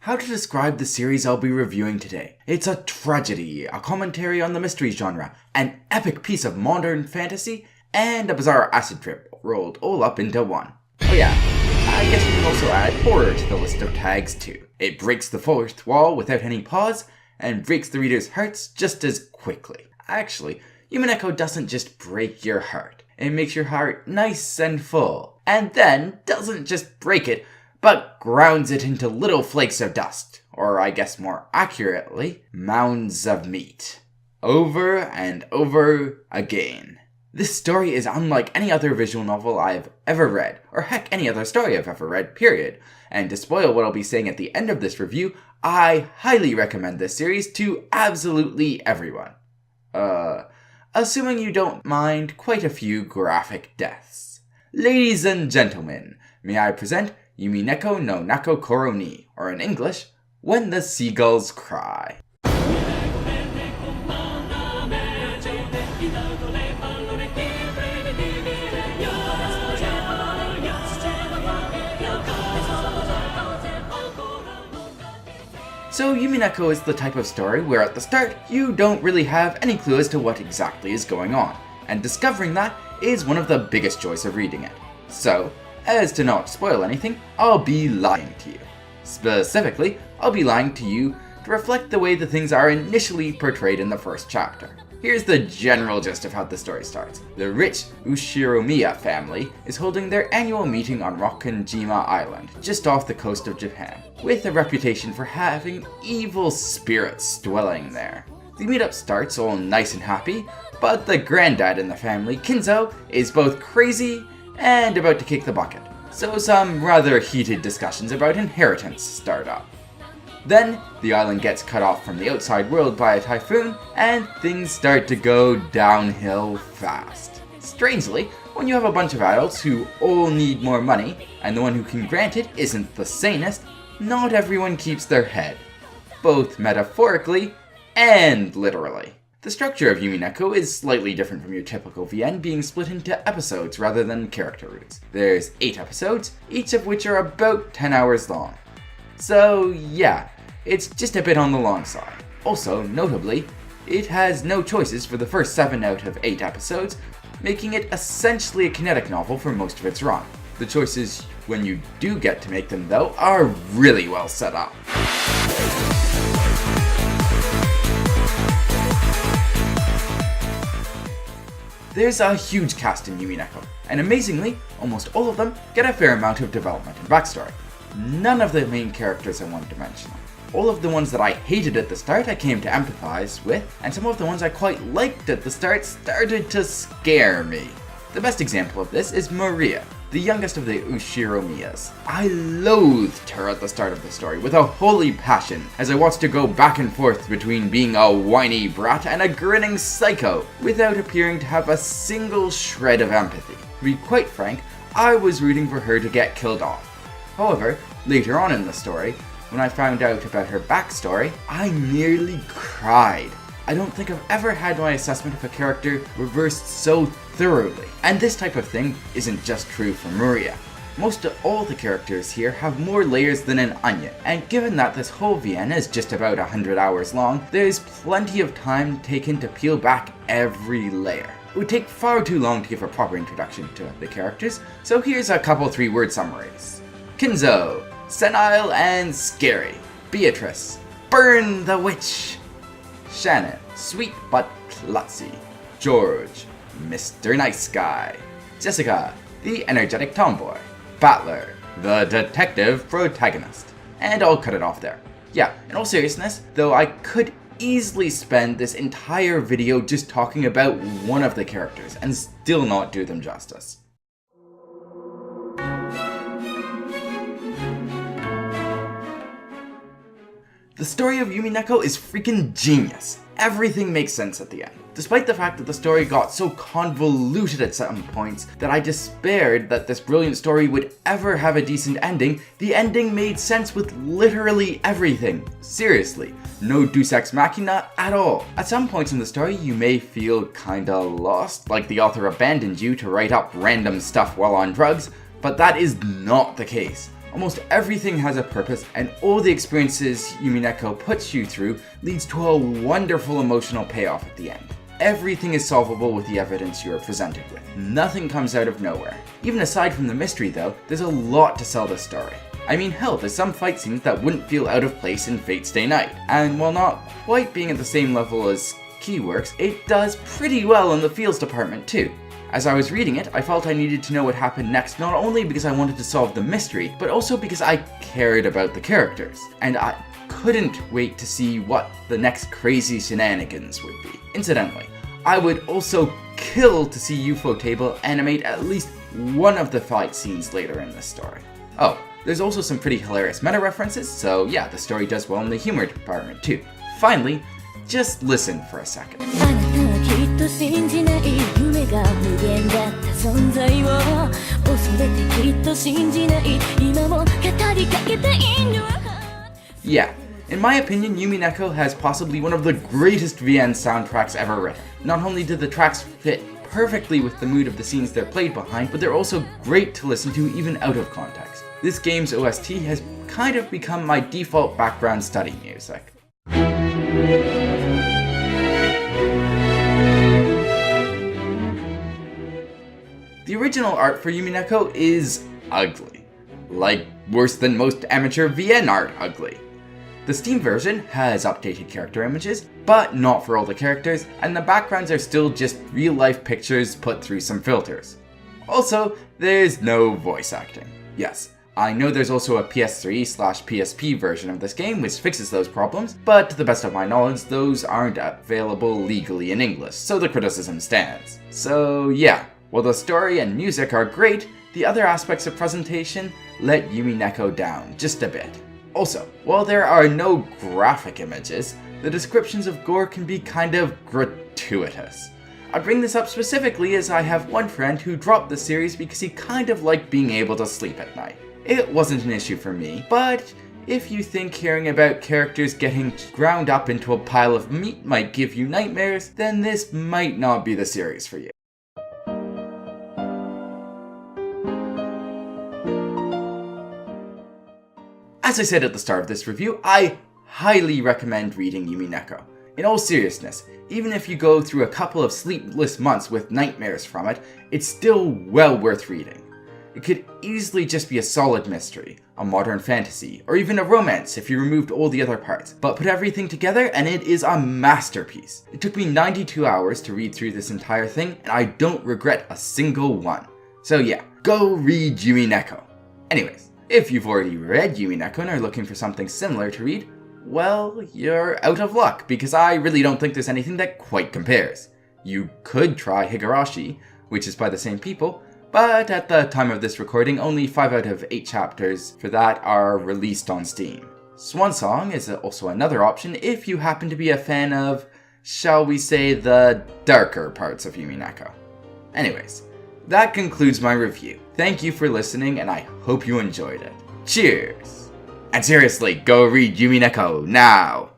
how to describe the series I'll be reviewing today. It's a tragedy, a commentary on the mystery genre, an epic piece of modern fantasy, and a bizarre acid trip rolled all up into one. Oh yeah, I guess you can also add horror to the list of tags too. It breaks the fourth wall without any pause, and breaks the reader's hearts just as quickly. Actually, Umineko doesn't just break your heart. It makes your heart nice and full, and then doesn't just break it, but grounds it into little flakes of dust, or I guess more accurately, mounds of meat. Over and over again. This story is unlike any other visual novel I've ever read, or heck, any other story I've ever read, period. And to spoil what I'll be saying at the end of this review, I highly recommend this series to absolutely everyone. Assuming you don't mind quite a few graphic deaths. Ladies and gentlemen, may I present Umineko no Naku Koro ni, or in English, When the Seagulls Cry. So Umineko is the type of story where at the start you don't really have any clue as to what exactly is going on, and discovering that is one of the biggest joys of reading it. So, as to not spoil anything, I'll be lying to you. Specifically, I'll be lying to you to reflect the way the things are initially portrayed in the first chapter. Here's the general gist of how the story starts. The rich Ushiromiya family is holding their annual meeting on Rokkanjima Island, just off the coast of Japan, with a reputation for having evil spirits dwelling there. The meetup starts all nice and happy, but the granddad in the family, Kinzo, is both crazy and about to kick the bucket, so some rather heated discussions about inheritance start up. Then, the island gets cut off from the outside world by a typhoon, and things start to go downhill fast. Strangely, when you have a bunch of adults who all need more money, and the one who can grant it isn't the sanest, not everyone keeps their head. Both metaphorically and literally. The structure of Umineko is slightly different from your typical VN, being split into episodes rather than character routes. There's 8 episodes, each of which are about 10 hours long. So yeah, it's just a bit on the long side. Also, notably, it has no choices for the first 7 out of 8 episodes, making it essentially a kinetic novel for most of its run. The choices, when you do get to make them though, are really well set up. There's a huge cast in Umineko, and amazingly, almost all of them get a fair amount of development and backstory. None of the main characters are one-dimensional. All of the ones that I hated at the start I came to empathize with, and some of the ones I quite liked at the start started to scare me. The best example of this is Maria, the youngest of the Ushiromiyas. I loathed her at the start of the story with a holy passion as I watched her go back and forth between being a whiny brat and a grinning psycho without appearing to have a single shred of empathy. To be quite frank, I was rooting for her to get killed off. However, later on in the story, when I found out about her backstory, I nearly cried. I don't think I've ever had my assessment of a character reversed so thoroughly. And this type of thing isn't just true for Maria. Most of all the characters here have more layers than an onion, and given that this whole Vienna is just about 100 hours long, there's plenty of time taken to peel back every layer. It would take far too long to give a proper introduction to the characters, so here's a couple 3-word summaries. Kinzo, senile and scary. Beatrice, burn the witch. Shannon, sweet but klutzy. George, Mr. Nice Guy. Jessica, the energetic tomboy. Battler, the detective protagonist. And I'll cut it off there. Yeah, in all seriousness, though I could easily spend this entire video just talking about one of the characters and still not do them justice. The story of Umineko is freaking genius. Everything makes sense at the end. Despite the fact that the story got so convoluted at some points that I despaired that this brilliant story would ever have a decent ending, the ending made sense with literally everything. Seriously, no deus ex machina at all. At some points in the story you may feel kinda lost, like the author abandoned you to write up random stuff while on drugs, but that is not the case. Almost everything has a purpose, and all the experiences Umineko puts you through leads to a wonderful emotional payoff at the end. Everything is solvable with the evidence you are presented with. Nothing comes out of nowhere. Even aside from the mystery though, there's a lot to sell this story. I mean, hell, there's some fight scenes that wouldn't feel out of place in Fate Stay Night, and while not quite being at the same level as Keyworks, it does pretty well in the feels department too. As I was reading it, I felt I needed to know what happened next, not only because I wanted to solve the mystery, but also because I cared about the characters, and I couldn't wait to see what the next crazy shenanigans would be. Incidentally, I would also kill to see Ufotable animate at least one of the fight scenes later in this story. Oh, there's also some pretty hilarious meta references, so yeah, the story does well in the humor department too. Finally, just listen for a second. Yeah, in my opinion, Umineko has possibly one of the greatest VN soundtracks ever written. Not only do the tracks fit perfectly with the mood of the scenes they're played behind, but they're also great to listen to even out of context. This game's OST has kind of become my default background study music. The original art for Umineko is ugly. Like, worse than most amateur VN art ugly. The Steam version has updated character images, but not for all the characters, and the backgrounds are still just real-life pictures put through some filters. Also, there's no voice acting. Yes, I know there's also a PS3/PSP version of this game which fixes those problems, but to the best of my knowledge, those aren't available legally in English, so the criticism stands. So yeah, while the story and music are great, the other aspects of presentation let Umineko down just a bit. Also, while there are no graphic images, the descriptions of gore can be kind of gratuitous. I bring this up specifically as I have one friend who dropped the series because he kind of liked being able to sleep at night. It wasn't an issue for me, but if you think hearing about characters getting ground up into a pile of meat might give you nightmares, then this might not be the series for you. As I said at the start of this review, I highly recommend reading Umineko. In all seriousness, even if you go through a couple of sleepless months with nightmares from it, it's still well worth reading. It could easily just be a solid mystery, a modern fantasy, or even a romance if you removed all the other parts, but put everything together and it is a masterpiece. It took me 92 hours to read through this entire thing, and I don't regret a single one. So yeah, go read Umineko. Anyways, if you've already read Umineko and are looking for something similar to read, well, you're out of luck, because I really don't think there's anything that quite compares. You could try Higurashi, which is by the same people, but at the time of this recording, only 5 out of 8 chapters for that are released on Steam. Swansong is also another option if you happen to be a fan of, shall we say, the darker parts of Umineko. Anyways, that concludes my review. Thank you for listening, and I hope you enjoyed it. Cheers! And seriously, go read Umineko now!